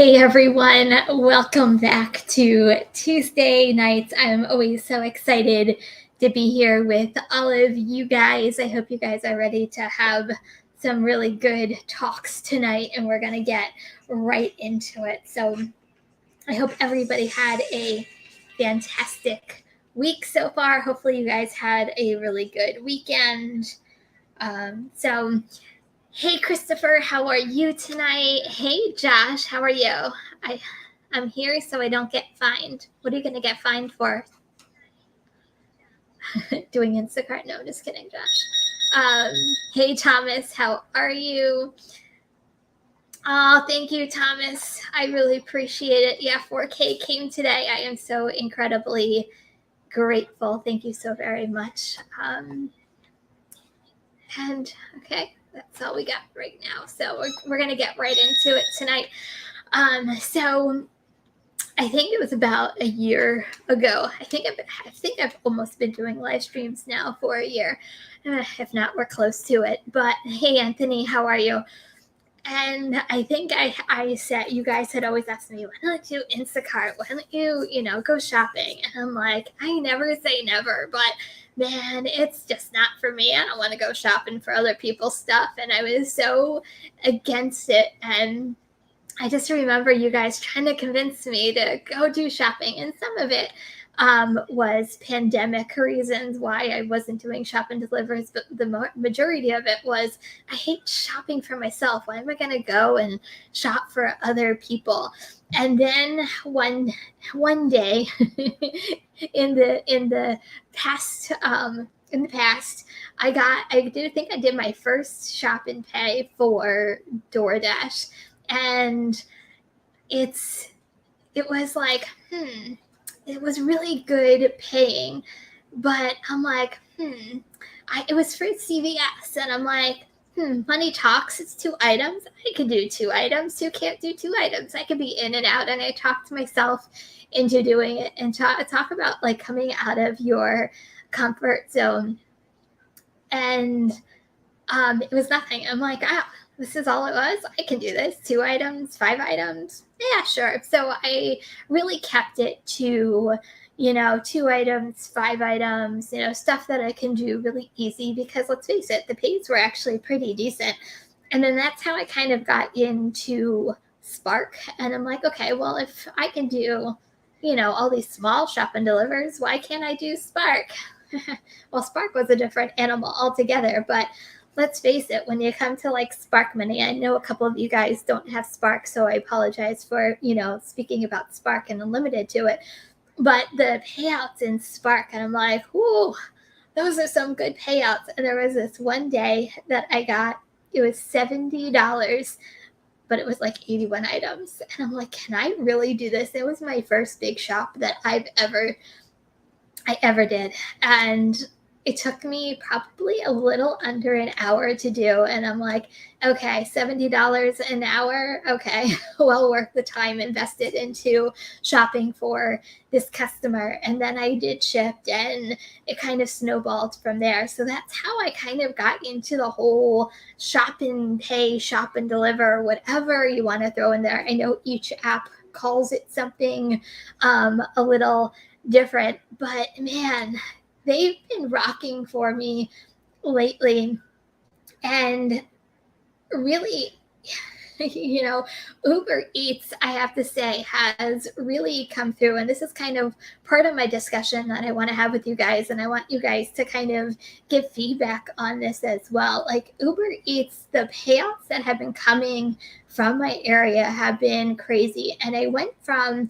Hey everyone, welcome back to Tuesday nights. I'm always so excited to be here with all of you guys. I hope you guys are ready to have some really good talks tonight, and we're going to get right into it. So, I hope everybody had a fantastic week so far. Hopefully, you guys had a really good weekend. So, Hey Christopher, how are you tonight? Hey Josh, how are you? I'm here so I don't get fined. What are you gonna get fined for? Doing Instacart? No, just kidding, Josh. Hey Thomas, how are you? Oh, thank you, Thomas. I really appreciate it. Yeah, 4K came today. I am so incredibly grateful. Thank you so very much. And okay, that's all we got right now. So we're gonna get right into it tonight. So I think it was about a year ago. I think I've almost been doing live streams now for a year. If not, we're close to it. But hey, Anthony, how are you? And I think I said, you guys had always asked me, why don't you Instacart? Why don't you go shopping? And I'm like, I never say never, but man, it's just not for me. I don't want to go shopping for other people's stuff. And I was so against it. And I just remember you guys trying to convince me to go do shopping, and some of it was pandemic reasons why I wasn't doing shop and delivers, but the majority of it was I hate shopping for myself. Why am I going to go and shop for other people? And then one day in the past I did my first shop and pay for DoorDash, and it was like, it was really good paying, but I'm like, it was for CVS, and I'm like, money talks. It's 2 items. I can do 2 items. Who can't do 2 items? I can be in and out, and I talked myself into doing it, and talk about like coming out of your comfort zone. And it was nothing. I'm like, this is all it was. I can do this. 2 items, 5 items. Yeah, sure. So I really kept it to, 2 items, 5 items, stuff that I can do really easy, because let's face it, the pays were actually pretty decent. And then that's how I kind of got into Spark. And I'm like, okay, well, if I can do, all these small shop and delivers, why can't I do Spark? Well, Spark was a different animal altogether, but let's face it, when you come to like Spark money, I know a couple of you guys don't have Spark, so I apologize for, speaking about Spark and limited to it. But the payouts in Spark, and I'm like, whoo, those are some good payouts. And there was this one day that I got, it was $70, but it was like 81 items. And I'm like, can I really do this? It was my first big shop that I ever did. And it took me probably a little under an hour to do. And I'm like, okay, $70 an hour. Okay, well worth the time invested into shopping for this customer. And then I did shipped, and it kind of snowballed from there. So that's how I kind of got into the whole shop and pay, shop and deliver, whatever you want to throw in there. I know each app calls it something a little different, but man, they've been rocking for me lately. And really, Uber Eats, I have to say, has really come through. And this is kind of part of my discussion that I want to have with you guys. And I want you guys to kind of give feedback on this as well. Like Uber Eats, the payouts that have been coming from my area have been crazy. And I went from,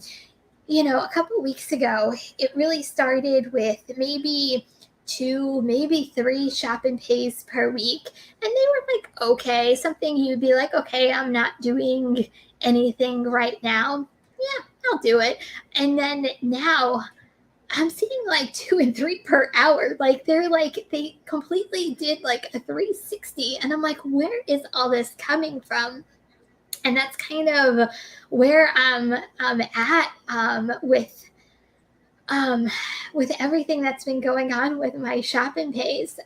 a couple of weeks ago, it really started with maybe 2, maybe 3 shop and pays per week. And they were like, okay, something you'd be like, okay, I'm not doing anything right now. Yeah, I'll do it. And then now I'm seeing like 2 and 3 per hour. Like they completely did like a 360. And I'm like, where is all this coming from? And that's kind of where I'm at with everything that's been going on with my shop and pays.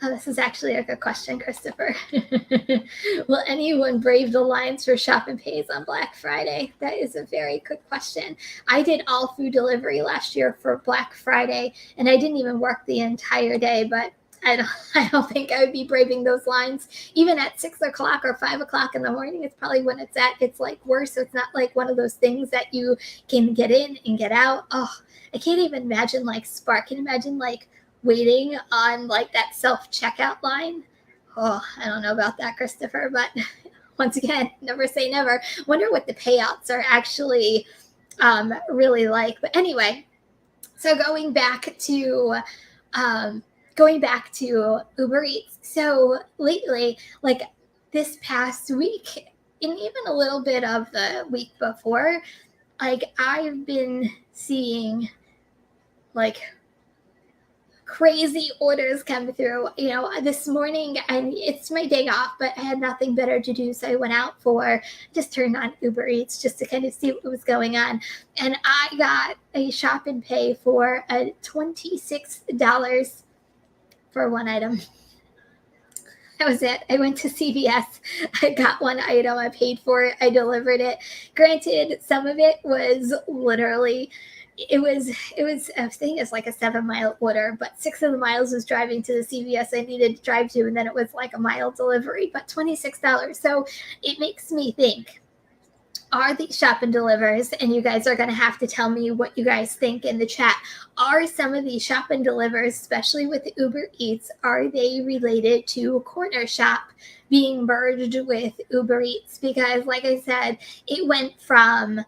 Oh, this is actually a good question, Christopher. Will anyone brave the lines for shop and pays on Black Friday? That is a very good question. I did all food delivery last year for Black Friday, and I didn't even work the entire day, but I don't think I would be braving those lines. Even at 6 o'clock or 5 o'clock in the morning, it's probably when it's like worse. So it's not like one of those things that you can get in and get out. Oh, I can't even imagine like Spark. Can you imagine like waiting on like that self checkout line? Oh, I don't know about that, Christopher, but once again, never say never. Wonder what the payouts are actually really like. But anyway, so going back to Uber Eats. So lately, like this past week, and even a little bit of the week before, like I've been seeing like crazy orders come through. This morning, and it's my day off, but I had nothing better to do, so I went out just turned on Uber Eats just to kind of see what was going on, and I got a shop and pay for a $26 for one item. That was it. I went to CVS. I got one item. I paid for it. I delivered it. Granted, some of it was literally, I think it's like a 7 mile order, but 6 of the miles was driving to the CVS I needed to drive to, and then it was like a mile delivery, but $26. So it makes me think, are these shop and delivers, and you guys are going to have to tell me what you guys think in the chat, are some of these shop and delivers, especially with Uber Eats, are they related to Corner Shop being merged with Uber Eats? Because like I said, it went from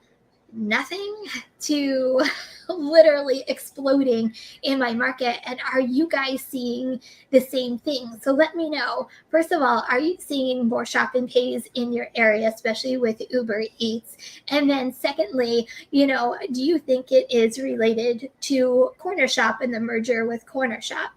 nothing to literally exploding in my market. And are you guys seeing the same thing? So let me know. First of all, are you seeing more shop and pays in your area, especially with Uber Eats? And then secondly, do you think it is related to Corner Shop and the merger with Corner Shop?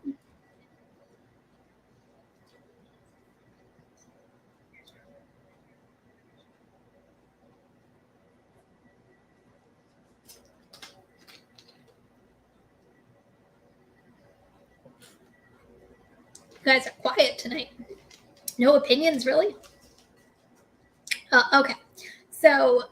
You guys are quiet tonight. No opinions, really? Okay. So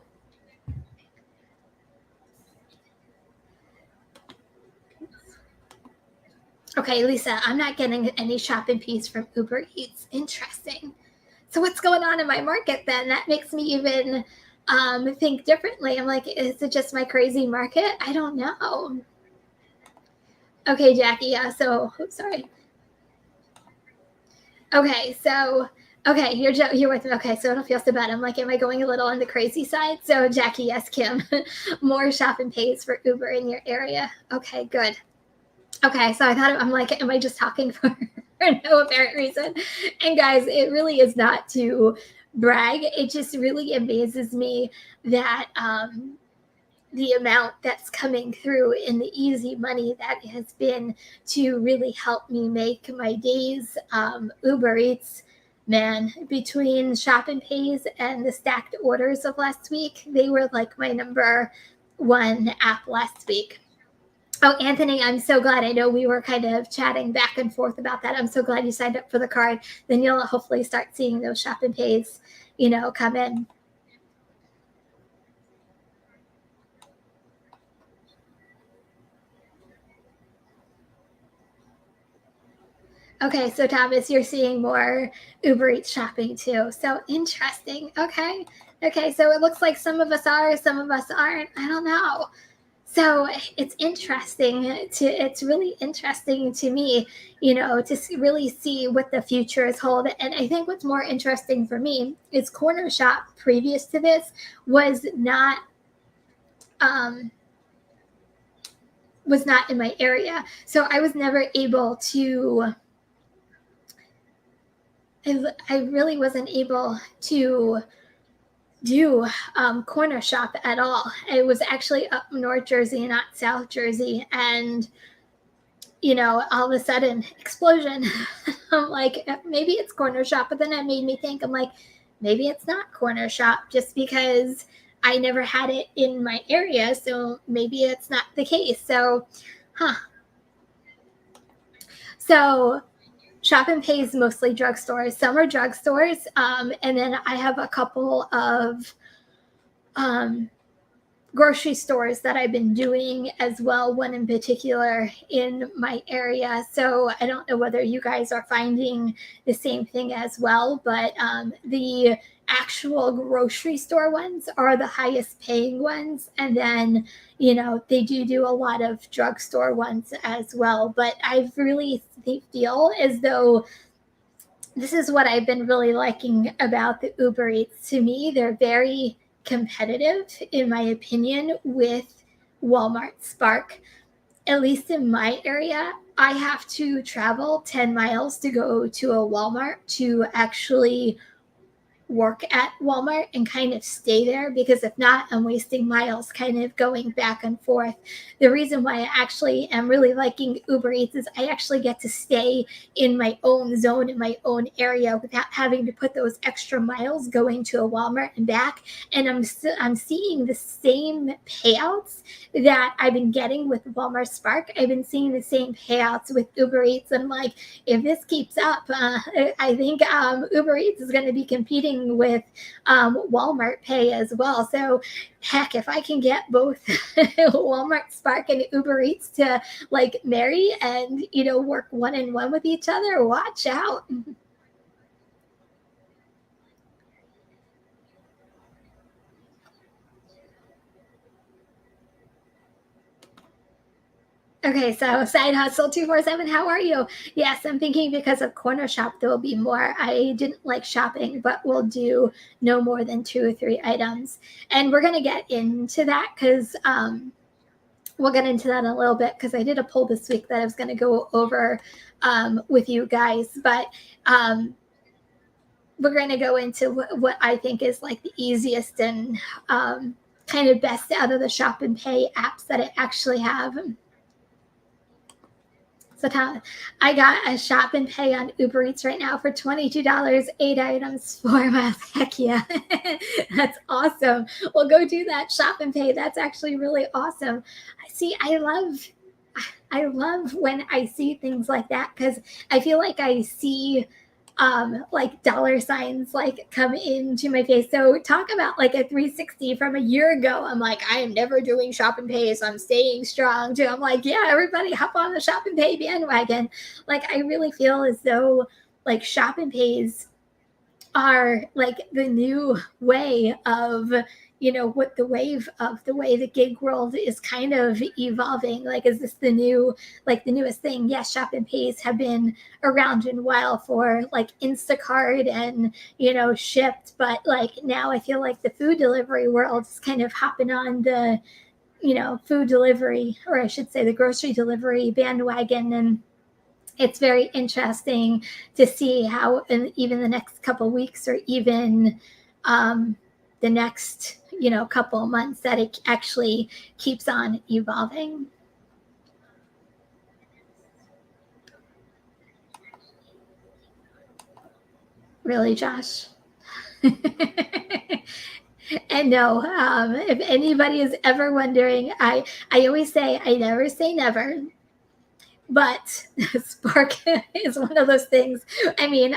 okay, Lisa, I'm not getting any shop and pays from Uber Eats. Interesting. So what's going on in my market then? That makes me even think differently. I'm like, is it just my crazy market? I don't know. Okay, Jackie. Yeah. So, sorry. Okay. So, okay, you're with me. Okay, so I don't feel so bad. I'm like, am I going a little on the crazy side? So, Jackie, yes, Kim, more shop and pays for Uber in your area. Okay, good. Okay, so I'm like, am I just talking for no apparent reason? And guys, it really is not to brag. It just really amazes me that the amount that's coming through and the easy money that has been to really help me make my days. Uber Eats, man, between shop and pays and the stacked orders of last week, they were like my number one app last week. Oh, Anthony, I'm so glad. I know we were kind of chatting back and forth about that. I'm so glad you signed up for the card. Then you'll hopefully start seeing those shop and pays, come in. Okay, so Thomas, you're seeing more Uber Eats shopping too. So interesting. Okay. Okay, so it looks like some of us are, some of us aren't. I don't know. So it's really interesting to me, to really see what the future is hold. And I think what's more interesting for me is Corner Shop previous to this um, was not in my area. So I was never able to, I really wasn't able to do Corner Shop at all. It was actually up North Jersey, not South Jersey. And all of a sudden, explosion. I'm like, maybe it's Corner Shop, but then it made me think, I'm like, maybe it's not Corner Shop just because I never had it in my area, so maybe it's not the case. So, huh. So, Shop and Pay is mostly drugstores. Some are drugstores, and then I have a couple of um, grocery stores that I've been doing as well, one in particular in my area. So I don't know whether you guys are finding the same thing as well, but the actual grocery store ones are the highest paying ones. And then, they do a lot of drugstore ones as well. But I really feel as though this is what I've been really liking about the Uber Eats. To me, they're very competitive, in my opinion, with Walmart Spark. At least in my area, I have to travel 10 miles to go to a Walmart to actually work at Walmart and kind of stay there, because if not, I'm wasting miles kind of going back and forth. The reason why I actually am really liking Uber Eats is I actually get to stay in my own zone, in my own area, without having to put those extra miles going to a Walmart and back. And I'm seeing the same payouts that I've been getting with Walmart Spark. I've been seeing the same payouts with Uber Eats. And like, if this keeps up, I think Uber Eats is going to be competing with Walmart Pay as well. So heck, if I can get both Walmart Spark and Uber Eats to like marry and work one in one with each other, watch out. Okay, so side hustle 247. How are you? Yes, I'm thinking because of Corner Shop, there will be more. I didn't like shopping, but we'll do no more than 2 or 3 items. And we're going to get into that because we'll get into that in a little bit, because I did a poll this week that I was going to go over with you guys. But we're going to go into what I think is like the easiest and kind of best out of the Shop and Pay apps that I actually have. So I got a Shop and Pay on Uber Eats right now for $22, 8 items, 4 miles. Heck yeah. That's awesome. Well, go do that Shop and Pay. That's actually really awesome. See, I love when I see things like that, because I feel like I see like dollar signs like come into my face. So talk about like a 360 from a year ago. I'm like, I am never doing Shop and Pay, so I'm staying strong too. I'm like, yeah, everybody hop on the Shop and Pay bandwagon. Like, I really feel as though like Shop and Pays are like the new way of what the wave of the way the gig world is kind of evolving. Like, is this the newest thing? Yes, Shop and Pays have been around in a while for like Instacart and Shipped, but like now I feel like the food delivery world is kind of hopping on the food delivery, or I should say the grocery delivery bandwagon. And it's very interesting to see how in even the next couple of weeks, or even the next couple of months, that it actually keeps on evolving. Really, Josh? And no, if anybody is ever wondering, I always say I never say never, but Spark is one of those things. I mean,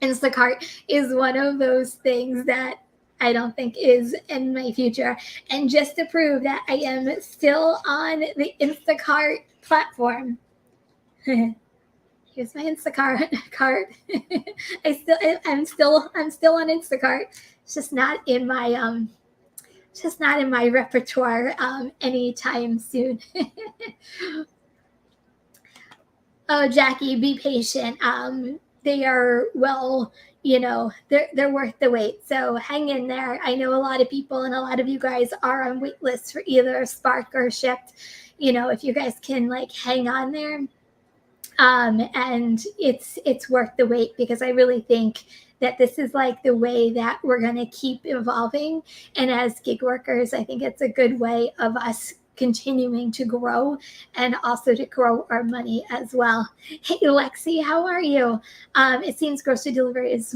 Instacart is one of those things that I don't think is in my future. And just to prove that I am still on the Instacart platform, here's my Instacart cart. I'm still on Instacart. It's just not in my repertoire anytime soon. Oh, Jackie, be patient. They are they're worth the wait. So hang in there. I know a lot of people and a lot of you guys are on wait lists for either Spark or Shipped. If you guys can like hang on there, and it's worth the wait, because I really think that this is like the way that we're going to keep evolving. And as gig workers, I think it's a good way of us continuing to grow, and also to grow our money as well. Hey Lexi, how are you? It seems grocery delivery is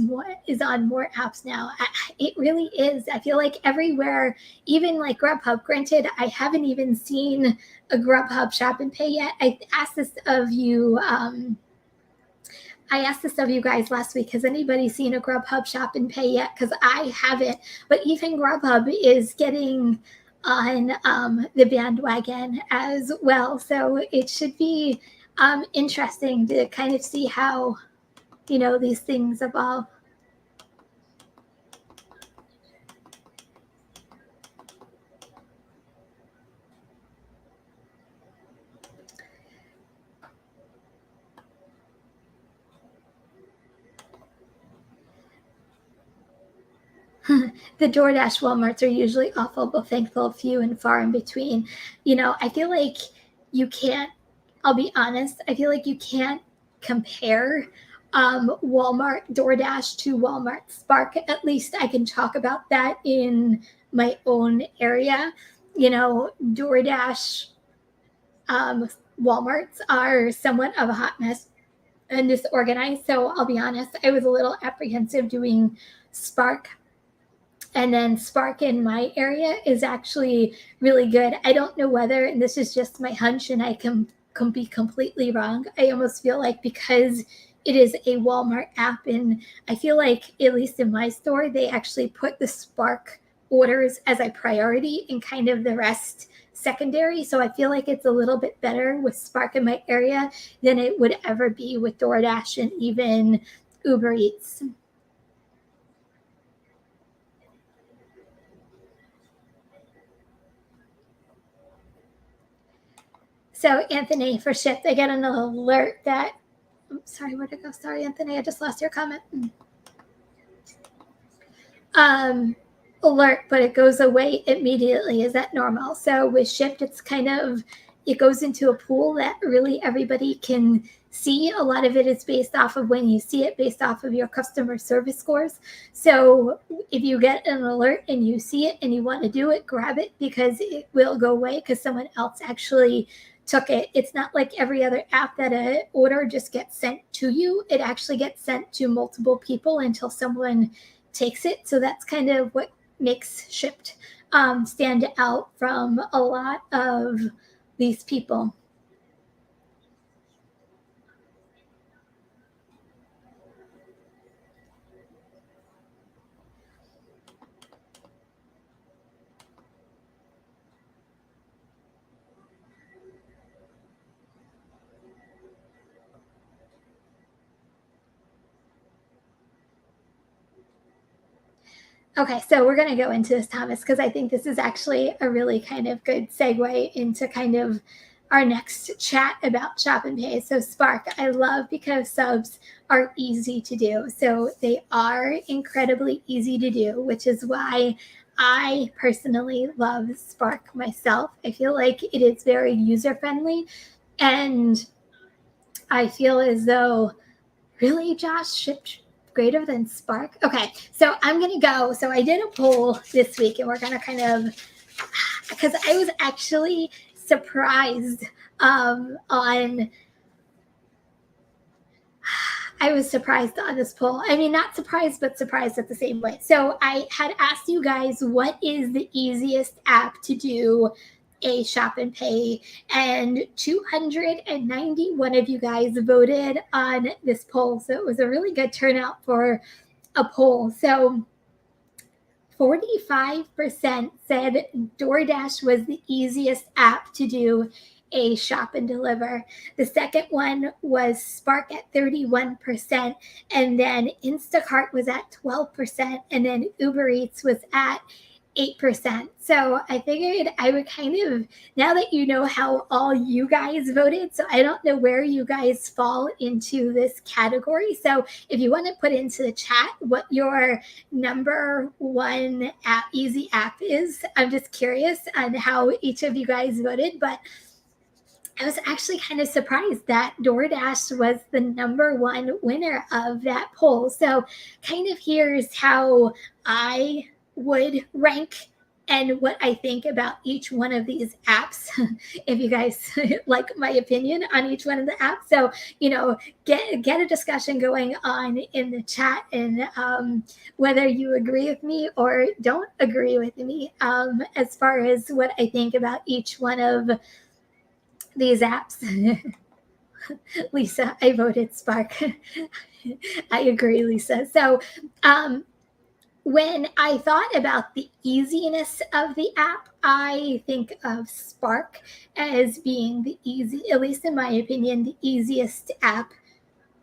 on more apps now. It really is. I feel like everywhere, even like Grubhub. Granted, I haven't even seen a Grubhub Shop and Pay yet. I asked this of you I asked this of you guys last week. Has anybody seen a Grubhub Shop and Pay yet? Because I haven't. But even Grubhub is getting on the bandwagon as well. So it should be interesting to kind of see how, these things evolve. The DoorDash Walmarts are usually awful, but thankful, few and far in between. I feel like you can't, I'll be honest, I feel like you can't compare Walmart DoorDash to Walmart Spark. At least I can talk about that in my own area. DoorDash Walmarts are somewhat of a hot mess and disorganized. So I'll be honest, I was a little apprehensive doing Spark, and then Spark in my area is actually really good. I don't know whether, and this is just my hunch, and I can be completely wrong. I almost feel like because it is a Walmart app, and I feel like, at least in my store, they actually put the Spark orders as a priority and kind of the rest secondary. So I feel like it's a little bit better with Spark in my area than it would ever be with DoorDash and even Uber Eats. So Anthony, for Shipt, I get an alert that, sorry, where'd it go? Sorry, Anthony, I just lost your comment. Alert, but it goes away immediately. Is that normal? So with Shipt, it's kind of, it goes into a pool that really everybody can see. A lot of it is based off of when you see it, based off of your customer service scores. So if you get an alert and you see it and you want to do it, grab it, because it will go away because someone else actually took it. It's not like every other app that an order just gets sent to you. It actually gets sent to multiple people until someone takes it. So that's kind of what makes Shipt stand out from a lot of these people. Okay, so we're going to go into this, Thomas, because I think this is actually a really kind of good segue into kind of our next chat about Shop and Pay. So Spark, I love because subs are easy to do. So they are incredibly easy to do, which is why I personally love Spark myself. I feel like it is very user friendly, and I feel as though, really, Josh, Shipt greater than Spark? Okay, so I'm going to go. So I did a poll this week, and we're going to kind of, because I was actually surprised I was surprised on this poll. I mean, not surprised, but surprised at the same way. So I had asked you guys, what is the easiest app to do a Shop and Pay? And 291 of you guys voted on this poll. So it was a really good turnout for a poll. So 45% said DoorDash was the easiest app to do a shop and deliver. The second one was Spark at 31%, and then Instacart was at 12%, and then Uber Eats was at 8%. So I figured I would kind of, now that you know how all you guys voted, so I don't know where you guys fall into this category. So if you want to put into the chat what your number one app, easy app is, I'm just curious on how each of you guys voted. But I was actually kind of surprised that DoorDash was the number one winner of that poll. So kind of here's how I would rank and what I think about each one of these apps, if you guys like my opinion on each one of the apps. So, get a discussion going on in the chat, and whether you agree with me or don't agree with me as far as what I think about each one of these apps. Lisa, I voted Spark. I agree, Lisa. So, when I thought about the easiness of the app, I think of Spark as being the easy, at least in my opinion, the easiest app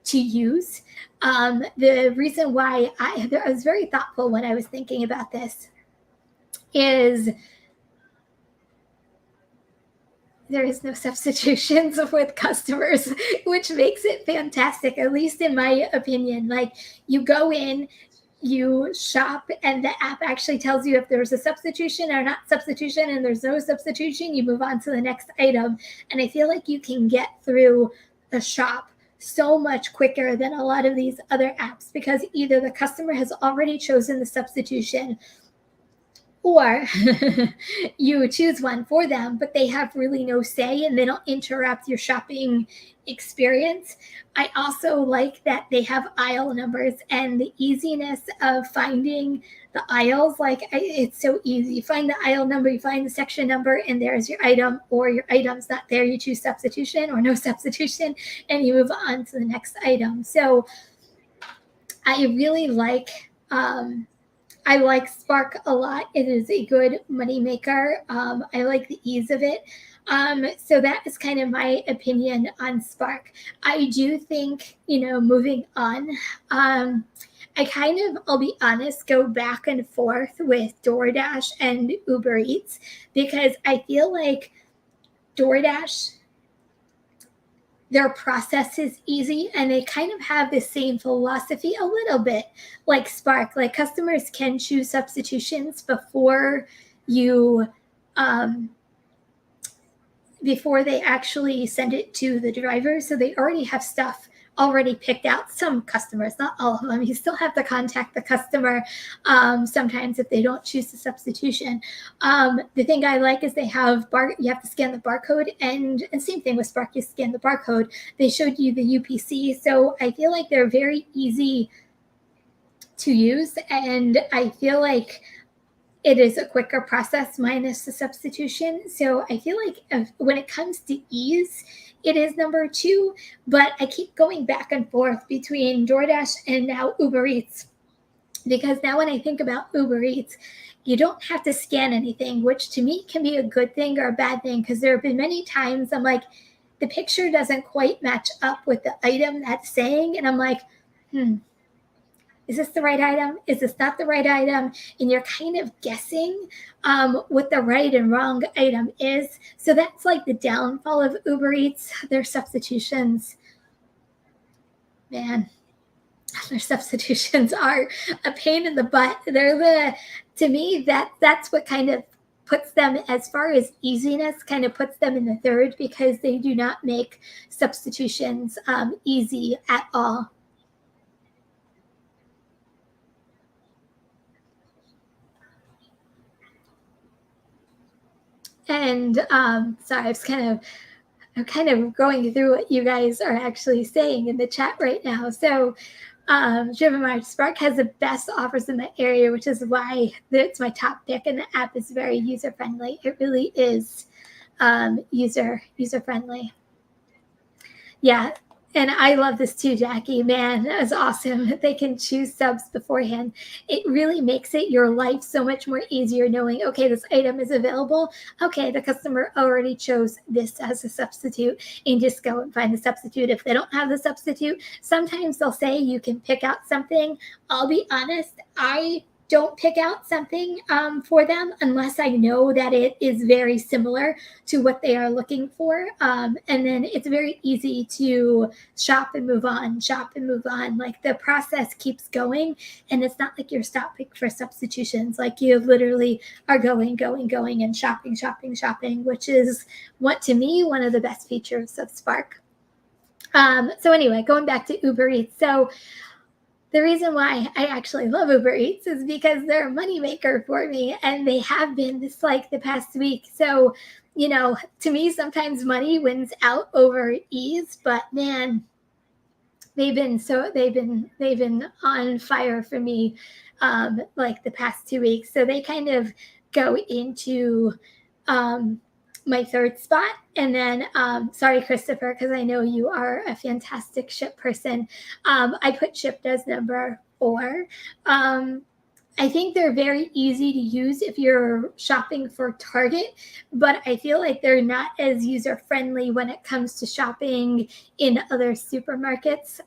to use. The reason why I was very thoughtful when I was thinking about this is there is no substitutions with customers, which makes it fantastic, at least in my opinion. Like, you go in, you shop, and the app actually tells you if there's a substitution or not substitution, and there's no substitution, you move on to the next item. And I feel like you can get through the shop so much quicker than a lot of these other apps, because either the customer has already chosen the substitution, or you choose one for them, but they have really no say and they don't interrupt your shopping experience. I also like that they have aisle numbers and the easiness of finding the aisles. Like, it's so easy. You find the aisle number, you find the section number, and there's your item, or your item's not there. You choose substitution or no substitution, and you move on to the next item. So I really I like Spark a lot. It is a good money maker. I like the ease of it. So that is kind of my opinion on Spark. I do think, moving on, I kind of, I'll be honest, go back and forth with DoorDash and Uber Eats, because I feel like DoorDash, their process is easy, and they kind of have the same philosophy a little bit like Spark. Like, customers can choose substitutions you um, before they actually send it to the driver. So they already have stuff already picked out. Some customers, not all of them, you still have to contact the customer sometimes if they don't choose the substitution. The thing I like is they have you have to scan the barcode, and same thing with Spark, you scan the barcode. They showed you the UPC, so I feel like they're very easy to use, and I feel like it is a quicker process minus the substitution. So I feel like when it comes to ease, it is number 2, but I keep going back and forth between DoorDash and now Uber Eats, because now when I think about Uber Eats, you don't have to scan anything, which to me can be a good thing or a bad thing, because there have been many times I'm like, the picture doesn't quite match up with the item that's saying, and I'm like, is this the right item? Is this not the right item? And you're kind of guessing what the right and wrong item is. So that's like the downfall of Uber Eats. Their substitutions, man, their substitutions are a pain in the butt. To me, that's what kind of puts them, as far as easiness, kind of puts them in the third, because they do not make substitutions easy at all. And sorry, I'm kind of going through what you guys are actually saying in the chat right now. So, Driven March Spark has the best offers in the area, which is why it's my top pick, and the app is very user friendly. It really is user friendly. Yeah. And I love this too, Jackie. Man, that was awesome. They can choose subs beforehand. It really makes it your life so much more easier knowing, okay, this item is available. Okay, the customer already chose this as a substitute, and just go and find the substitute. If they don't have the substitute, sometimes they'll say you can pick out something. I'll be honest, I don't pick out something for them unless I know that it is very similar to what they are looking for. And then it's very easy to shop and move on, shop and move on. Like, the process keeps going, and it's not like you're stopping for substitutions. Like, you literally are going, and shopping, which is what, to me, one of the best features of Spark. So anyway, going back to Uber Eats. So the reason why I actually love Uber Eats is because they're a moneymaker for me, and they have been this, like, the past week. So, to me, sometimes money wins out over ease, but man, they've been on fire for me, like, the past 2 weeks. So they kind of go into my third spot. And then, sorry, Christopher, because I know you are a fantastic ship person. I put shipped as number 4. I think they're very easy to use if you're shopping for Target, but I feel like they're not as user friendly when it comes to shopping in other supermarkets.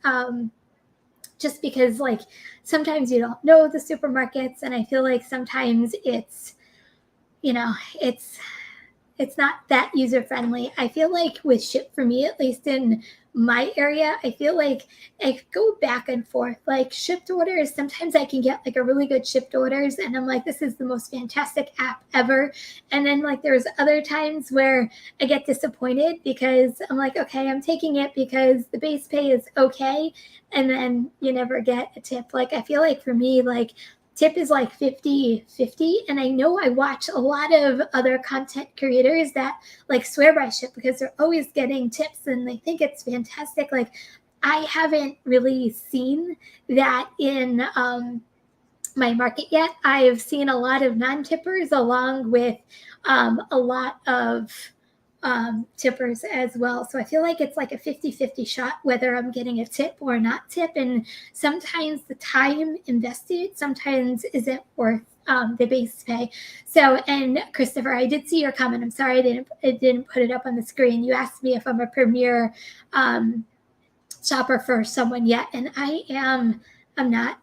Just because, like, sometimes you don't know the supermarkets, and I feel like sometimes it's, you know, it's not that user friendly. I feel like with Ship for Me, at least in my area, I feel like I go back and forth. Like shipped orders, sometimes I can get like a really good shipped orders, and I'm like, this is the most fantastic app ever. And then like there's other times where I get disappointed because I'm like, okay, I'm taking it because the base pay is okay, and then you never get a tip. Like I feel like for me, like tip is like 50-50, and I know I watch a lot of other content creators that like swear by Ship because they're always getting tips and they think it's fantastic. Like I haven't really seen that in my market yet. I've seen a lot of non-tippers along with a lot of tippers as well. So I feel like it's like a 50-50 shot whether I'm getting a tip or not tip. And sometimes the time invested sometimes isn't worth the base pay. So, and Christopher, I did see your comment. I'm sorry I didn't put it up on the screen. You asked me if I'm a premier shopper for someone yet, and I'm not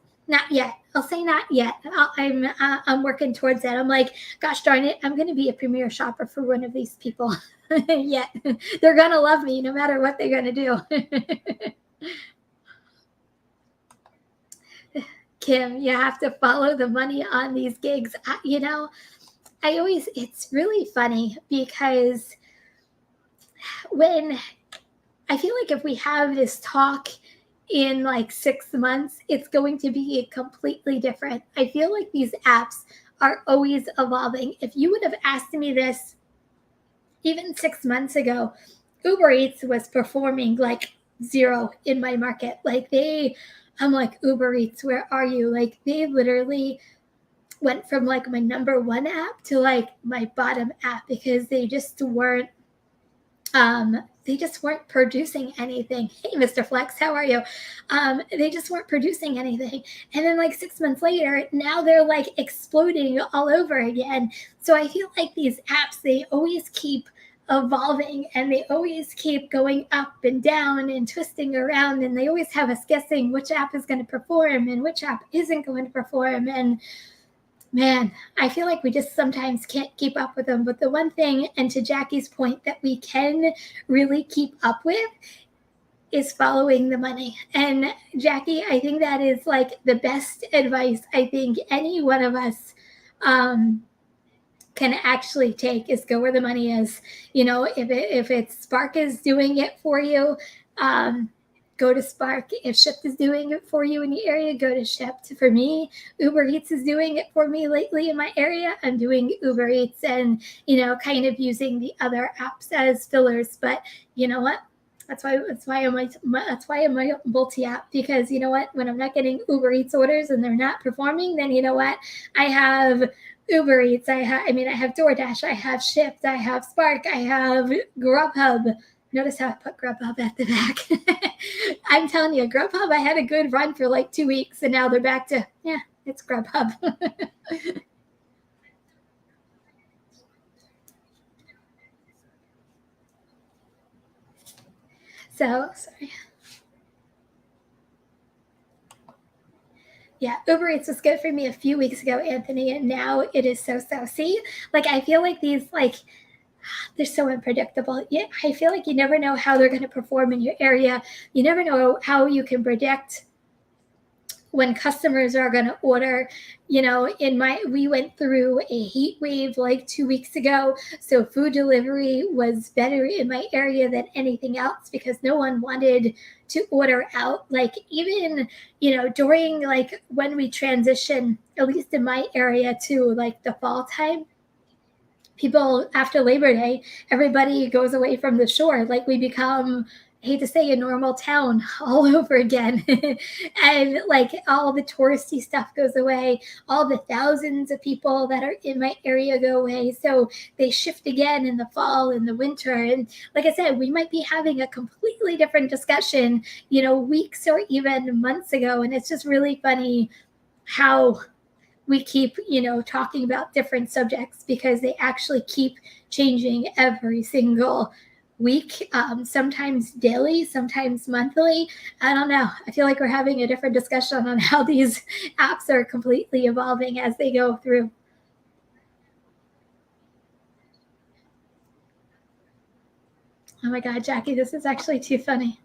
yet. I'll say not yet. I'm working towards that. I'm like, gosh darn it, I'm going to be a premier shopper for one of these people. Yet they're going to love me no matter what they're going to do. Kim, you have to follow the money on these gigs. It's really funny because when I feel like if we have this talk in like 6 months, it's going to be completely different. I feel like these apps are always evolving. If you would have asked me this even 6 months ago, Uber Eats was performing like zero in my market. I'm like, Uber Eats, where are you? Like they literally went from like my number 1 app to like my bottom app because they just weren't producing anything. Hey, Mr. Flex, how are you? They just weren't producing anything. And then like 6 months later, now they're like exploding all over again. So I feel like these apps, they always keep evolving and they always keep going up and down and twisting around. And they always have us guessing which app is going to perform and which app isn't going to perform. And man, I feel like we just sometimes can't keep up with them. But the one thing, and to Jackie's point, that we can really keep up with is following the money. And Jackie, I think that is like the best advice I think any one of us can actually take is go where the money is. If it's Spark is doing it for you, go to Spark. If Shipt is doing it for you in your area, go to Shipt. For me, Uber Eats is doing it for me lately in my area. I'm doing Uber Eats and, kind of using the other apps as fillers. But you know what? That's why I'm a multi-app, because you know what? When I'm not getting Uber Eats orders and they're not performing, then you know what? I have Uber Eats. I have DoorDash. I have Shipt. I have Spark. I have Grubhub. Notice how I put Grubhub at the back. I'm telling you, Grubhub, I had a good run for like 2 weeks, and now they're back to, it's Grubhub. So, sorry. Yeah, Uber Eats was good for me a few weeks ago, Anthony, and now it is so. See, like I feel like these, like, they're so unpredictable. Yeah, I feel like you never know how they're going to perform in your area. You never know how you can predict when customers are going to order. We went through a heat wave like 2 weeks ago, so food delivery was better in my area than anything else because no one wanted to order out. Like even during like when we transition, at least in my area, to like the fall time, people after Labor Day, everybody goes away from the shore. Like we become I hate to say, a normal town all over again. And like all the touristy stuff goes away, all the thousands of people that are in my area go away. So they shift again in the fall and the winter. And like I said, we might be having a completely different discussion, weeks or even months ago. And it's just really funny how we keep, talking about different subjects because they actually keep changing every single week, sometimes daily, sometimes monthly. I don't know. I feel like we're having a different discussion on how these apps are completely evolving as they go through. Oh my God, Jackie, this is actually too funny.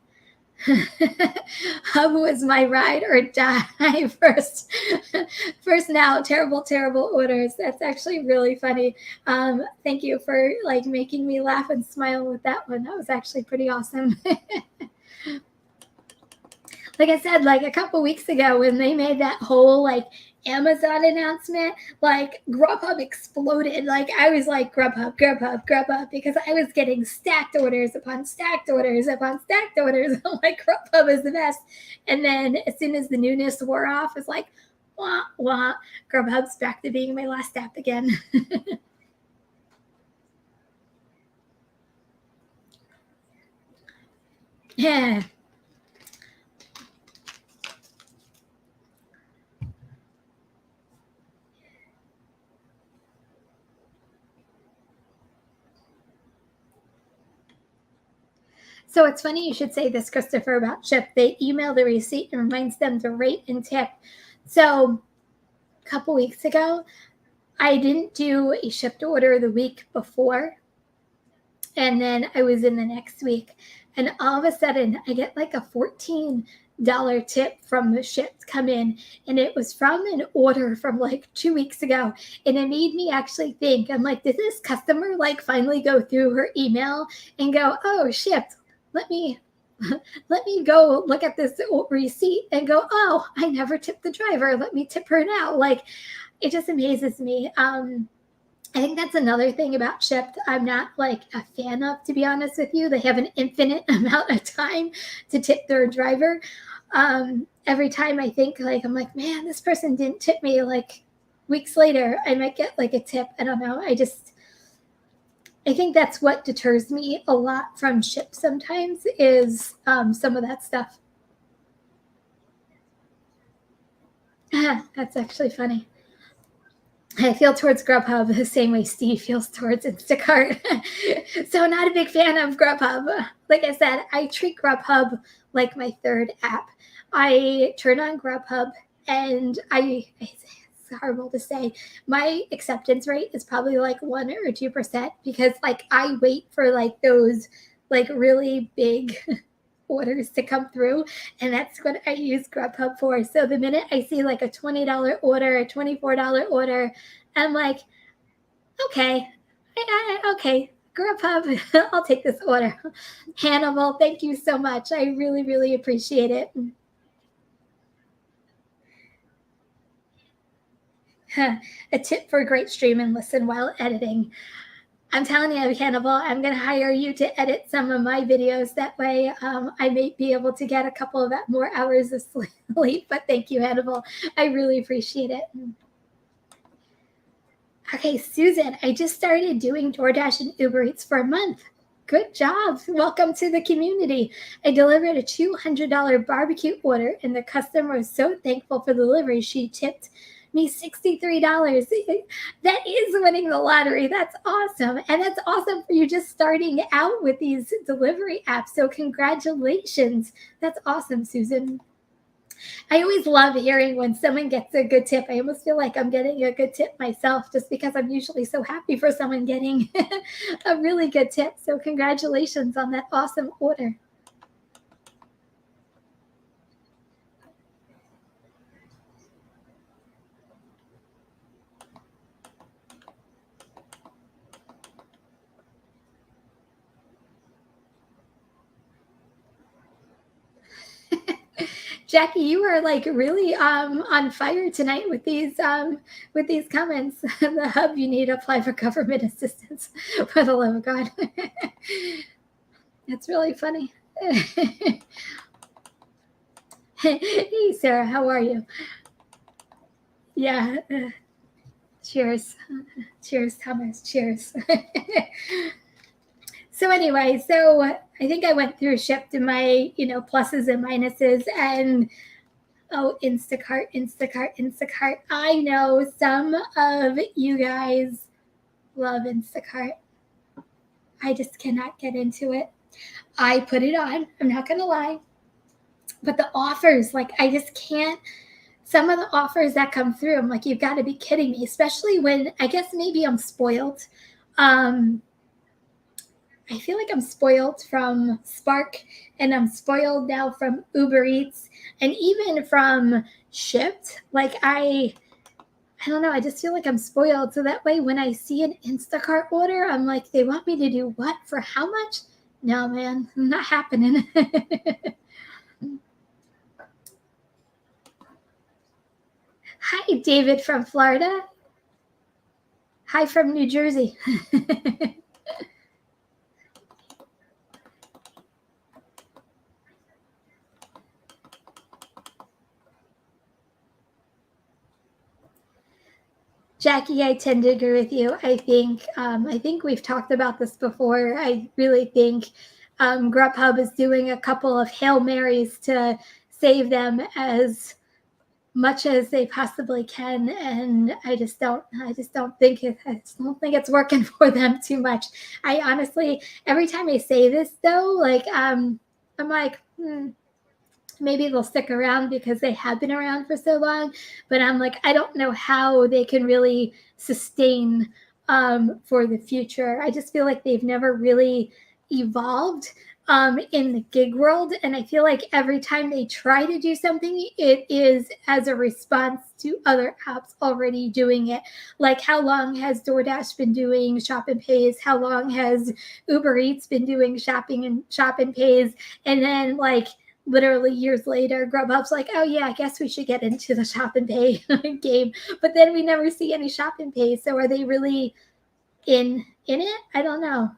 Hub was my ride or die first. First now, terrible orders. That's actually really funny. Thank you for like making me laugh and smile with that one. That was actually pretty awesome. Like I said, like a couple weeks ago when they made that whole like Amazon announcement, like Grubhub exploded. Like I was like Grubhub, because I was getting stacked orders upon stacked orders upon stacked orders. I'm like, Grubhub is the best. And then as soon as the newness wore off, it's like, wah, wah, Grubhub's back to being my last app again. Yeah. So it's funny you should say this, Christopher, about Chip. They email the receipt and reminds them to rate and tip. So a couple weeks ago, I didn't do a shipped order the week before. And then I was in the next week. And all of a sudden, I get like a $14 tip from the ship come in. And it was from an order from like 2 weeks ago. And it made me actually think, I'm like, did this customer like finally go through her email and go, oh, shipped? Let me go look at this receipt and go, oh, I never tipped the driver. Let me tip her now. Like, it just amazes me. I think that's another thing about Shipt I'm not like a fan of, to be honest with you. They have an infinite amount of time to tip their driver. Every time I think like, I'm like, man, this person didn't tip me, like weeks later, I might get like a tip. I don't know. I think that's what deters me a lot from Shipt sometimes is some of that stuff. That's actually funny. I feel towards Grubhub the same way Steve feels towards Instacart. So not a big fan of Grubhub. Like I said, I treat Grubhub like my third app. I turn on Grubhub and it's horrible to say, my acceptance rate is probably like 1 or 2% because like I wait for like those like really big orders to come through, and that's what I use Grubhub for. So the minute I see like a $20 order, a $24 order, I'm like, okay, okay, Grubhub, I'll take this order. Hannibal, thank you so much. I really appreciate it. A tip for a great stream and listen while editing. I'm telling you, Hannibal, I'm going to hire you to edit some of my videos. That way I may be able to get a couple of more hours of sleep. But thank you, Hannibal. I really appreciate it. Okay, Susan, I just started doing DoorDash and Uber Eats for a month. Good job. Welcome to the community. I delivered a $200 barbecue order, and the customer was so thankful for the delivery, she tipped me $63. That is winning the lottery. That's awesome. And that's awesome for you just starting out with these delivery apps. So congratulations. That's awesome, Susan. I always love hearing when someone gets a good tip. I almost feel like I'm getting a good tip myself just because I'm usually so happy for someone getting a really good tip. So congratulations on that awesome order. Jackie, you are like really on fire tonight with these comments. The hub, you need to apply for government assistance for the love of God. It's really funny. Hey, Sarah, how are you? Yeah. Cheers. Cheers, Thomas. Cheers. So anyway, so I think I went through shipped in my, pluses and minuses, and oh, Instacart, Instacart, Instacart. I know some of you guys love Instacart. I just cannot get into it. I put it on, I'm not going to lie. But the offers, like, I just can't. Some of the offers that come through, I'm like, you've got to be kidding me, especially when I guess maybe I'm spoiled. I feel like I'm spoiled from Spark, and I'm spoiled now from Uber Eats, and even from Shipped. Like, I don't know. I just feel like I'm spoiled. So that way, when I see an Instacart order, I'm like, they want me to do what? For how much? No, man, not happening. Hi, David from Florida. Hi from New Jersey. Jackie, I tend to agree with you. I think we've talked about this before. I really think Grubhub is doing a couple of Hail Marys to save them as much as they possibly can, and I just don't think it's working for them too much. I honestly, every time I say this though, like I'm like, maybe they'll stick around because they have been around for so long, but I'm like, I don't know how they can really sustain for the future. I just feel like they've never really evolved in the gig world, and I feel like every time they try to do something, it is as a response to other apps already doing it. Like, how long has DoorDash been doing shop and pays? How long has Uber Eats been doing shopping and shop and pays? And then, like, literally years later, Grubhub's like, oh yeah, I guess we should get into the shop and pay game. But then we never see any shop and pay. So are they really in it? I don't know.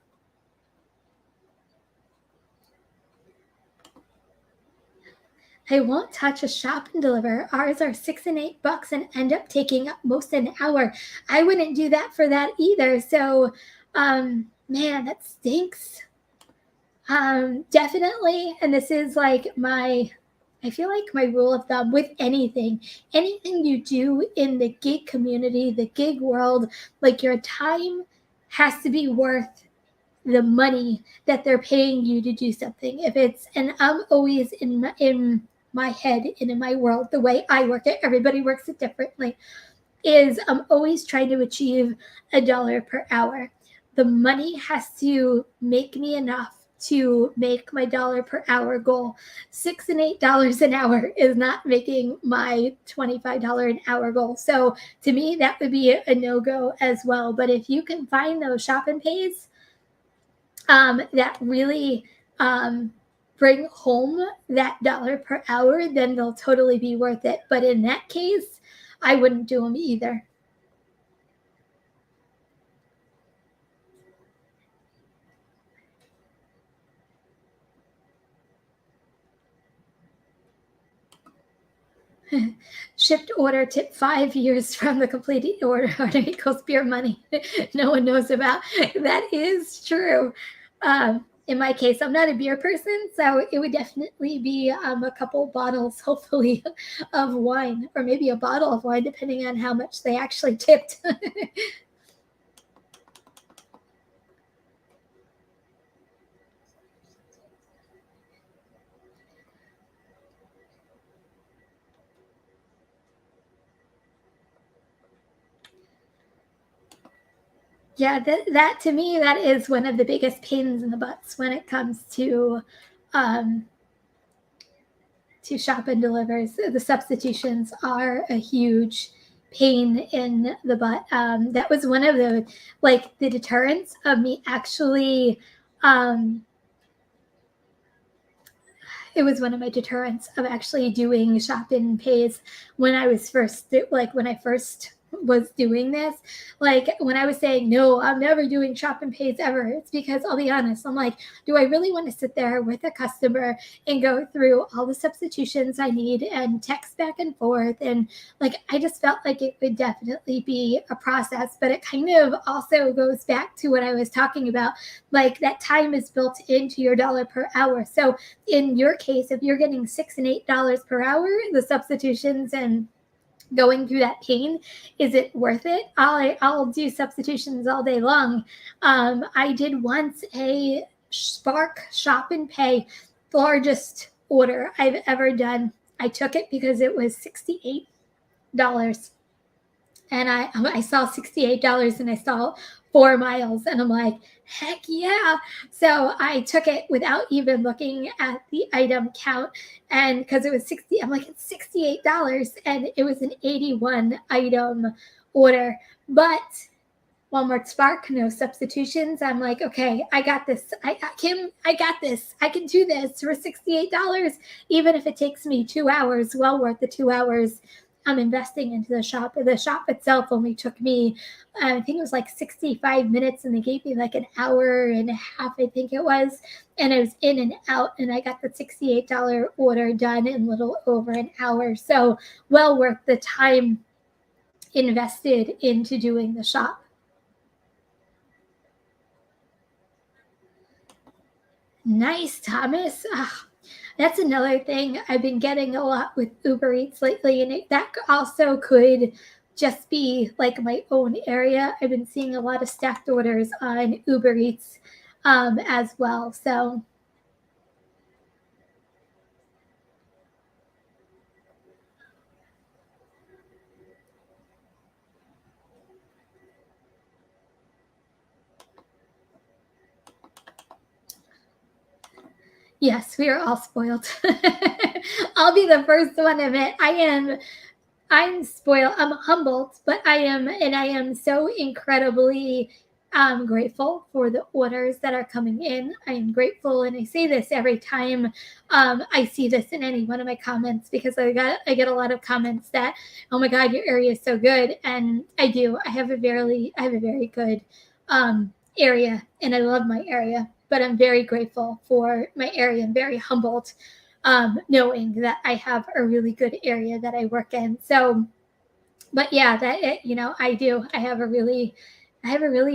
I won't touch a shop and deliver. Ours are $6 and $8 and end up taking up most an hour. I wouldn't do that for that either. So, man, that stinks. Definitely. And this is like I feel like my rule of thumb with anything you do in the gig community, the gig world, like, your time has to be worth the money that they're paying you to do something. If it's, and I'm always in my head and in my world, the way I work it, everybody works it differently, is I'm always trying to achieve $1 per hour. The money has to make me enough to make my $1 per hour goal. $6 and $8 an hour is not making my $25 an hour goal. So to me, that would be a no go as well. But if you can find those shop and pays that really bring home that $1 per hour, then they'll totally be worth it. But in that case, I wouldn't do them either. Shipped order tip 5 years from the completed order equals beer money. No one knows about. That is true. In my case, I'm not a beer person, so it would definitely be a couple bottles, hopefully, of wine, or maybe a bottle of wine, depending on how much they actually tipped. Yeah, that to me, that is one of the biggest pains in the butts when it comes um, to shop and delivers. The substitutions are a huge pain in the butt. That was one of the deterrents of me actually. It was one of my deterrents of actually doing shop and pays when I was first, like, when I first was doing this, like when I was saying, no, I'm never doing shop and pays ever, it's because I'll be honest, I'm like, do I really want to sit there with a customer and go through all the substitutions I need and text back and forth? And like, I just felt like it would definitely be a process, but it kind of also goes back to what I was talking about. Like, that time is built into your dollar per hour. So in your case, if you're getting $6 and $8 per hour, the substitutions and going through that pain, is it worth it? I'll do substitutions all day long. I did once a Spark shop and pay, largest order I've ever done. I took it because it was $68, and I saw $68 and I saw 4 miles, and I'm like, heck yeah. So I took it without even looking at the item count, and because it was 60, I'm like, it's $68, and it was an 81 item order. But Walmart Spark, no substitutions. I'm like, okay, I got this. I got this. I can do this for $68, even if it takes me 2 hours. Well worth the 2 hours I'm investing into the shop. The shop itself only took me, I think it was like 65 minutes, and they gave me like an hour and a half, I think it was. And I was in and out, and I got the $68 order done in a little over an hour. So well worth the time invested into doing the shop. Nice, Thomas. That's another thing I've been getting a lot with Uber Eats lately, and that also could just be like my own area. I've been seeing a lot of stacked orders on Uber Eats as well. So yes, we are all spoiled. I'll be the first one to admit I'm spoiled. I'm humbled, but I am so incredibly grateful for the orders that are coming in. I am grateful, and I say this every time I see this in any one of my comments, because I get a lot of comments that, oh my God, your area is so good, and I do. I have a very good area, and I love my area. But I'm very grateful for my area. I'm very humbled, knowing that I have a really good area that I work in. So, but yeah, I do. I have a really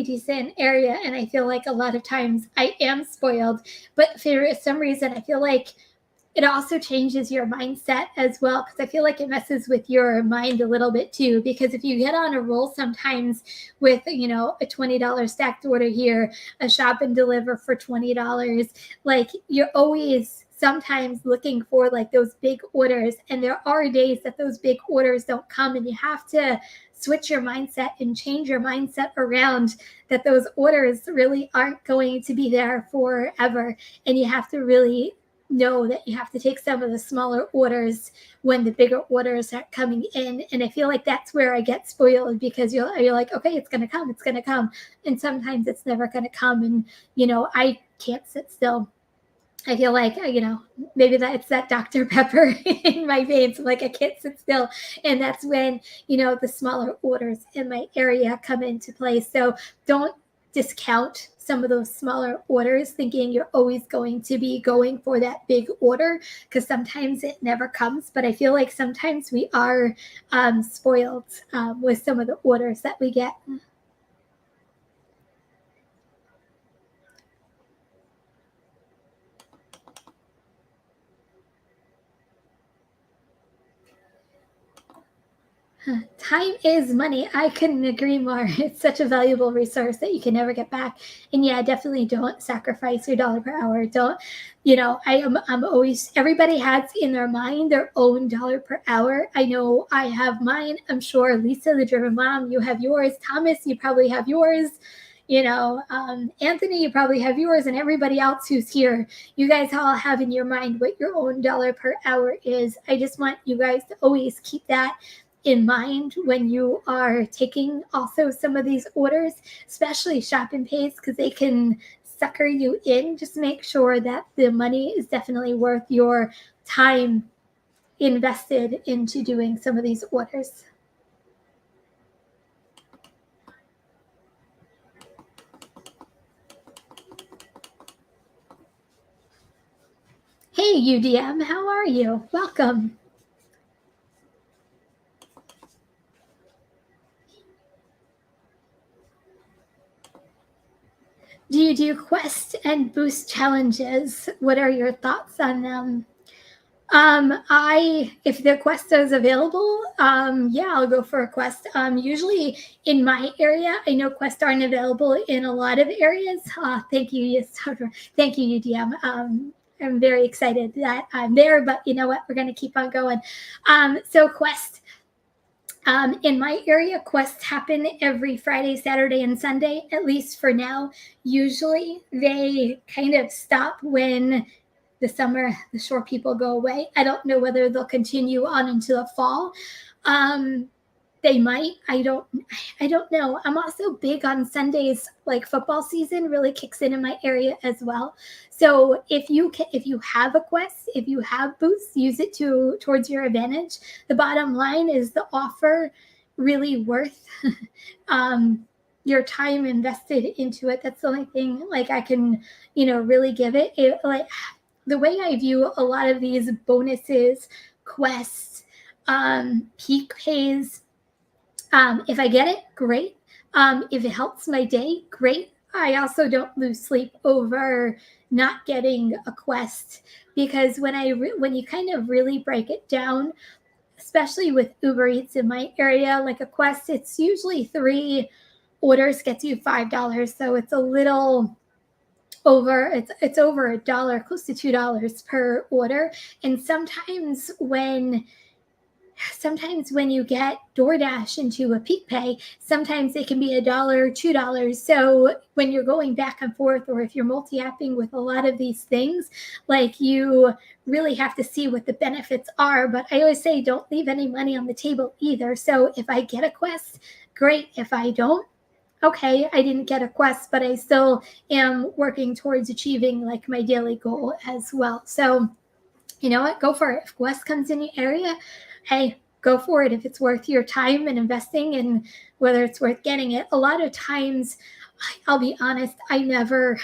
decent area, and I feel like a lot of times I am spoiled. But for some reason, I feel like it also changes your mindset as well, because I feel like it messes with your mind a little bit too. Because if you get on a roll sometimes with, a $20 stacked order here, a shop and deliver for $20, like, you're always sometimes looking for like those big orders, and there are days that those big orders don't come, and you have to switch your mindset and change your mindset around, that those orders really aren't going to be there forever, and you have to really know that you have to take some of the smaller orders when the bigger orders are coming in. And I feel like that's where I get spoiled, because you're like, okay, it's going to come. And sometimes it's never going to come. And, I can't sit still. I feel like, maybe that it's that Dr. Pepper in my veins. Like, I can't sit still. And that's when, the smaller orders in my area come into play. So don't discount some of those smaller orders thinking you're always going to be going for that big order, because sometimes it never comes. But I feel like sometimes we are spoiled with some of the orders that we get. Time is money. I couldn't agree more. It's such a valuable resource that you can never get back. And yeah, definitely don't sacrifice your dollar per hour. Don't, I'm always, everybody has in their mind their own dollar per hour. I know I have mine. I'm sure Lisa, the German mom, you have yours. Thomas, you probably have yours. Anthony, you probably have yours, and everybody else who's here, you guys all have in your mind what your own dollar per hour is. I just want you guys to always keep that in mind when you are taking also some of these orders, especially shop and pays, because they can sucker you in. Just make sure that the money is definitely worth your time invested into doing some of these orders. Hey, UDM, how are you? Welcome. Do you do quest and boost challenges? What are your thoughts on them? If the quest is available, yeah, I'll go for a quest. Usually in my area, I know quests aren't available in a lot of areas. Thank you, yes, thank you, UDM. I'm very excited that I'm there, but you know what? We're going to keep on going. So quest. In my area, quests happen every Friday, Saturday, and Sunday, at least for now. Usually they kind of stop when the shore people go away. I don't know whether they'll continue on into the fall. Um, they might. I don't know. I'm also big on Sundays. Like football season really kicks in my area as well. So if you have a quest, if you have boosts, use it towards your advantage. The bottom line is the offer really worth um, your time invested into it. That's the only thing like I can really give it. Like the way I view a lot of these bonuses, quests, peak pays, if I get it, great. If it helps my day, great. I also don't lose sleep over not getting a quest because when you kind of really break it down, especially with Uber Eats in my area, like a quest, it's usually 3 orders gets you $5, so it's a little over it's over $1, close to $2 per order. And sometimes when you get DoorDash into a peak pay, sometimes it can be $1, $2. So when you're going back and forth, or if you're multi-apping with a lot of these things, like you really have to see what the benefits are. But I always say don't leave any money on the table either. So if I get a quest, great. If I don't, okay, I didn't get a quest, but I still am working towards achieving like my daily goal as well. So you know what? Go for it. If Quest comes in your area, hey, go for it. If it's worth your time and investing, and whether it's worth getting it. A lot of times, I'll be honest, I never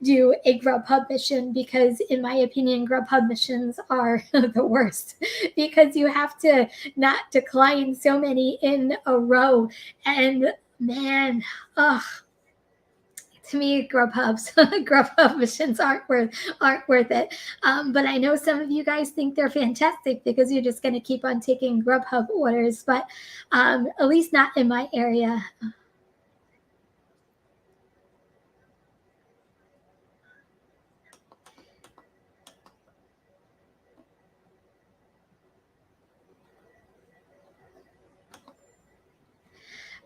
do a Grubhub mission because, in my opinion, Grubhub missions are the worst because you have to not decline so many in a row. And man, ugh, to me, Grubhub missions aren't worth it. But I know some of you guys think they're fantastic because you're just going to keep on taking Grubhub orders. But at least not in my area.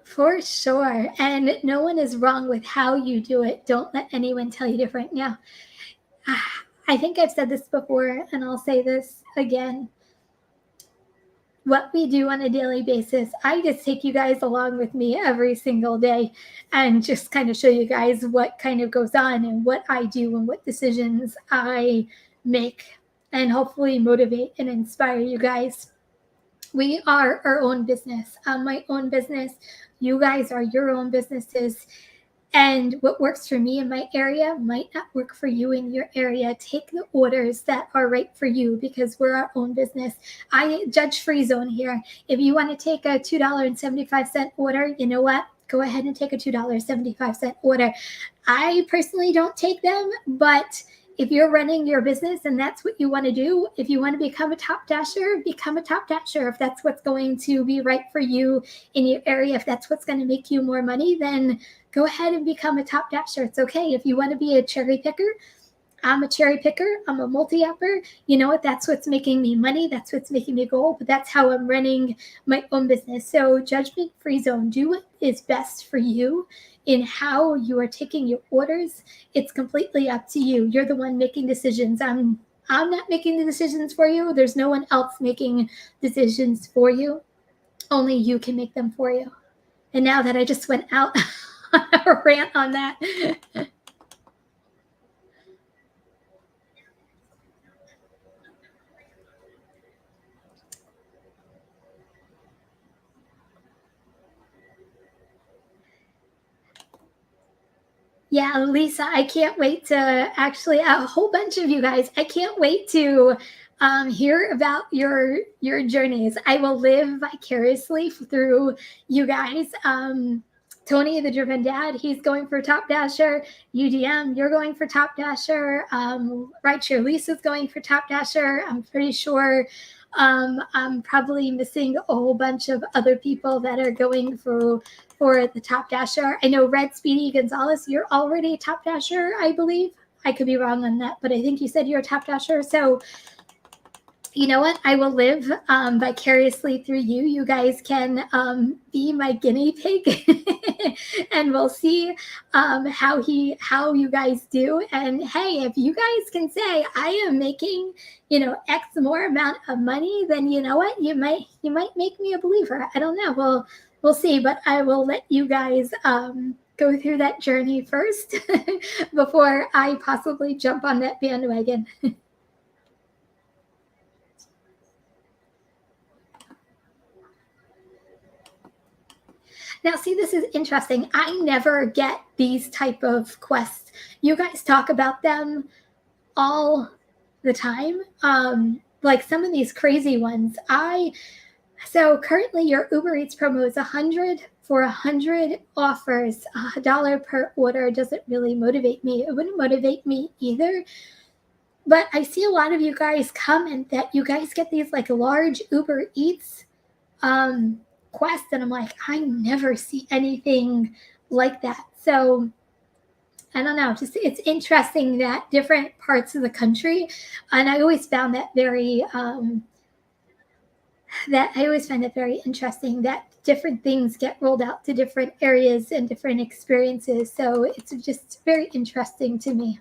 For sure. And no one is wrong with how you do it. Don't let anyone tell you different. Now, I think I've said this before, and I'll say this again. What we do on a daily basis, I just take you guys along with me every single day and just kind of show you guys what kind of goes on and what I do and what decisions I make, and hopefully motivate and inspire you guys. We are our own business. I'm my own business. You guys are your own businesses. And what works for me in my area might not work for you in your area. Take the orders that are right for you because we're our own business. I judge free zone here. If you want to take a $2.75 order, you know what? Go ahead and take a $2.75 order. I personally don't take them, but if you're running your business and that's what you want to do, if you want to become a top dasher, become a top dasher. If that's what's going to be right for you in your area, if that's what's going to make you more money, then go ahead and become a top dasher. It's okay. If you want to be a cherry picker, I'm a cherry picker. I'm a multi-upper. You know what? That's what's making me money. That's what's making me gold. But that's how I'm running my own business. So judgment free zone. Do what is best for you in how you are taking your orders. It's completely up to you. You're the one making decisions. I'm not making the decisions for you. There's no one else making decisions for you. Only you can make them for you. And now that I just went out on a rant on that. Yeah, Lisa, I can't wait to actually a whole bunch of you guys. I can't wait to hear about your journeys. I will live vicariously through you guys. Tony, the Driven Dad, he's going for Top Dasher. UDM, you're going for Top Dasher. Right here, Lisa's going for Top Dasher. I'm pretty sure I'm probably missing a whole bunch of other people that are going for the Top Dasher. I know Red Speedy Gonzalez, you're already a Top Dasher, I believe. I could be wrong on that, but I think you said you're a Top Dasher. So you know what? I will live vicariously through you. You guys can be my guinea pig, and we'll see how you guys do. And hey, if you guys can say I am making X more amount of money, then you know what? You might make me a believer. I don't know. We'll see. But I will let you guys go through that journey first before I possibly jump on that bandwagon. Now, see, this is interesting. I never get these type of quests. You guys talk about them all the time. Like some of these crazy ones. So currently your Uber Eats promo is 100 for 100 offers. $1 per order doesn't really motivate me. It wouldn't motivate me either. But I see a lot of you guys comment that you guys get these like large Uber Eats quest, and I'm like, I never see anything like that. So I don't know, just it's interesting that different parts of the country, and I always found that very interesting that different things get rolled out to different areas and different experiences. So it's just very interesting to me.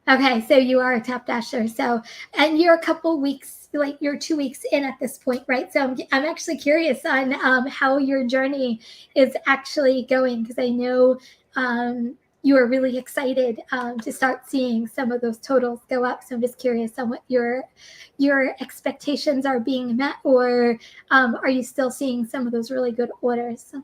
Okay, so you are a Top Dasher. So, and you're a couple weeks, like you're 2 weeks in at this point, right? So I'm actually curious on how your journey is actually going, because I know you are really excited to start seeing some of those totals go up. So I'm just curious on what your expectations are being met, or are you still seeing some of those really good orders?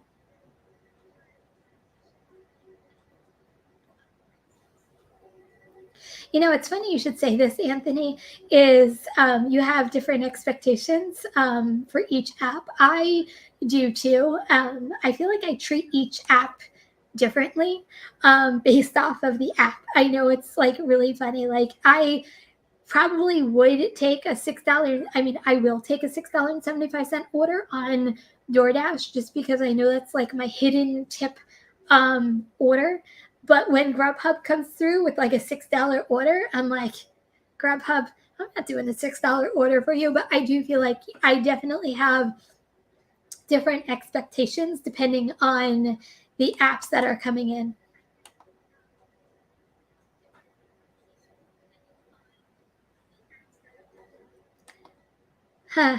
It's funny you should say this, Anthony, is you have different expectations for each app. I do too. I feel like I treat each app differently based off of the app. I know it's like really funny. Like I probably would take a $6. I mean, I will take a $6.75 order on DoorDash just because I know that's like my hidden tip order. But when Grubhub comes through with like a $6 order, I'm like, Grubhub, I'm not doing a $6 order for you. But I do feel like I definitely have different expectations depending on the apps that are coming in. Huh.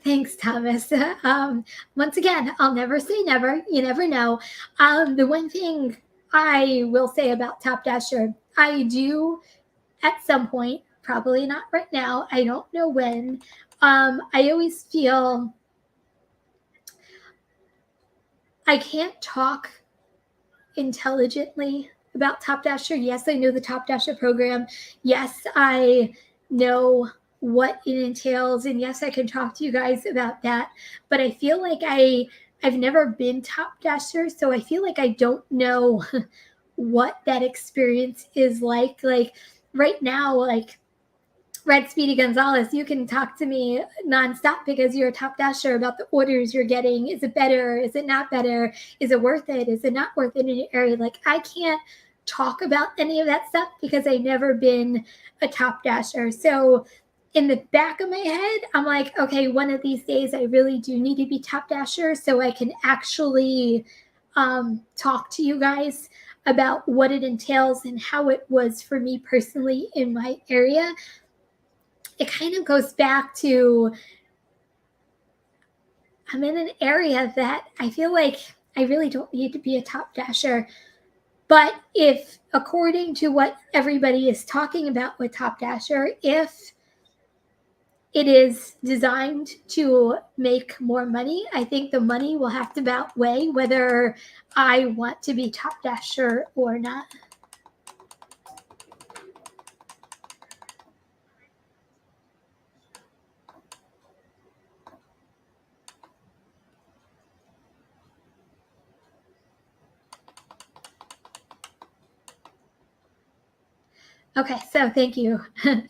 Thanks, Thomas. Once again, I'll never say never. You never know. The one thing I will say about Top Dasher, I do at some point, probably not right now, I don't know when, I always feel I can't talk intelligently about Top Dasher. Yes, I know the Top Dasher program. Yes, I know what it entails, and yes, I can talk to you guys about that. But I feel like I've never been Top Dasher, so I feel like I don't know what that experience is like. Like right now, like Red Speedy Gonzalez, you can talk to me nonstop because you're a Top Dasher about the orders you're getting. Is it better? Is it not better? Is it worth it? Is it not worth it in your area? Like I can't talk about any of that stuff because I've never been a Top Dasher. So in the back of my head, I'm like, okay, one of these days I really do need to be Top Dasher so I can actually talk to you guys about what it entails and how it was for me personally in my area. It kind of goes back to I'm in an area that I feel like I really don't need to be a Top Dasher. But if, according to what everybody is talking about with Top Dasher, if it is designed to make more money. I think the money will have to outweigh whether I want to be Top Dasher or not. Okay, so thank you.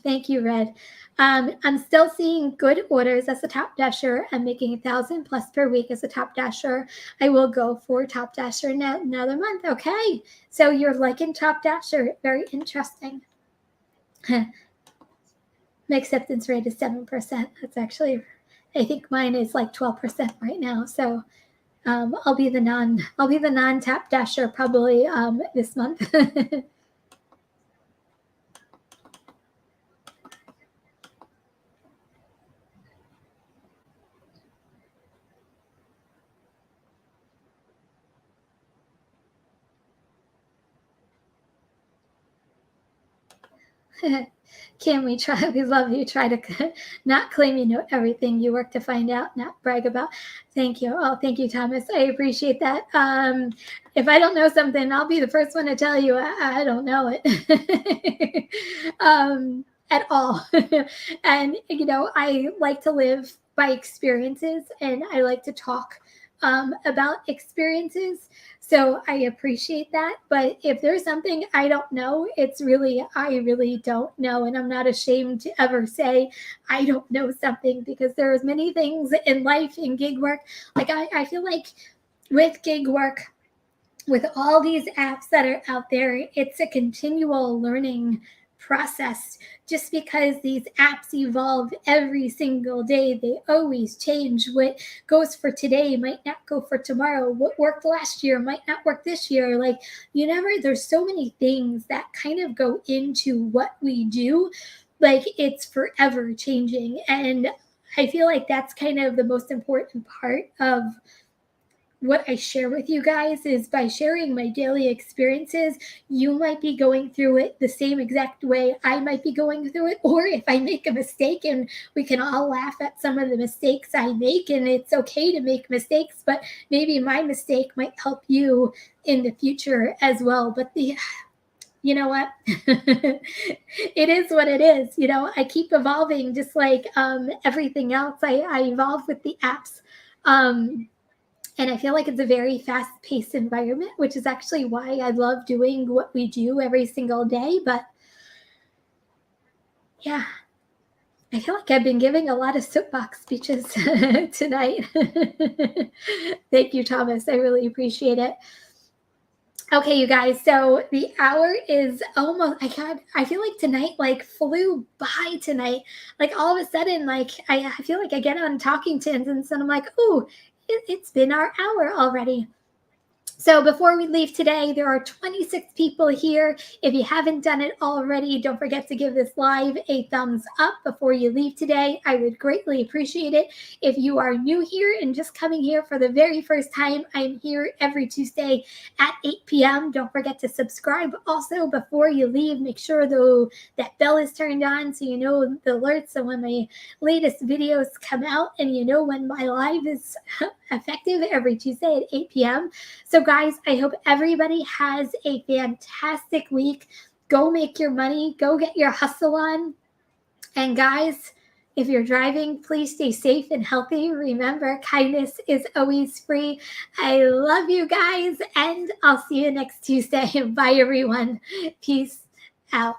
Thank you, Red. I'm still seeing good orders as a Top Dasher. I'm making 1,000 plus per week as a Top Dasher. I will go for Top Dasher another month. Okay, so you're liking Top Dasher. Very interesting. My acceptance rate is 7%. That's actually, I think mine is like 12% right now. So I'll be the non Top Dasher probably this month. Can we try? We love you. Try to not claim you know everything. You work to find out, not brag about. Thank you. Oh, thank you, Thomas. I appreciate that. If I don't know something, I'll be the first one to tell you I don't know it at all. And, you know, I like to live by experiences and I like to talk about experiences. So I appreciate that. But if there's something I don't know, it's really, I really don't know. And I'm not ashamed to ever say I don't know something because there's many things in life in gig work. Like I feel like with gig work, with all these apps that are out there, it's a continual learning process. Just because these apps evolve every single day, they always change. What goes for today might not go for tomorrow. What worked last year might not work this year. Like, you never, there's so many things that kind of go into what we do. Like, it's forever changing. And I feel like that's kind of the most important part of what I share with you guys is by sharing my daily experiences, you might be going through it the same exact way I might be going through it. Or if I make a mistake and we can all laugh at some of the mistakes I make, and it's okay to make mistakes, but maybe my mistake might help you in the future as well. But you know what? It is what it is. You know, I keep evolving just like everything else. I evolve with the apps. And I feel like it's a very fast paced environment, which is actually why I love doing what we do every single day. But yeah, I feel like I've been giving a lot of soapbox speeches tonight. Thank you, Thomas. I really appreciate it. Okay, you guys. So the hour is almost. I feel like tonight like flew by tonight. Like all of a sudden, like I feel like I get on talking tins, and then I'm like, oh, it's been our hour already. So before we leave today, there are 26 people here. If you haven't done it already, don't forget to give this live a thumbs up before you leave today. I would greatly appreciate it. If you are new here and just coming here for the very first time, I'm here every Tuesday at 8 p.m. Don't forget to subscribe. Also, before you leave, make sure though that bell is turned on so you know the alerts. So when my latest videos come out and you know when my live is effective every Tuesday at 8 p.m. So guys, I hope everybody has a fantastic week. Go make your money. Go get your hustle on. And guys, if you're driving, please stay safe and healthy. Remember, kindness is always free. I love you guys, and I'll see you next Tuesday. Bye, everyone. Peace out.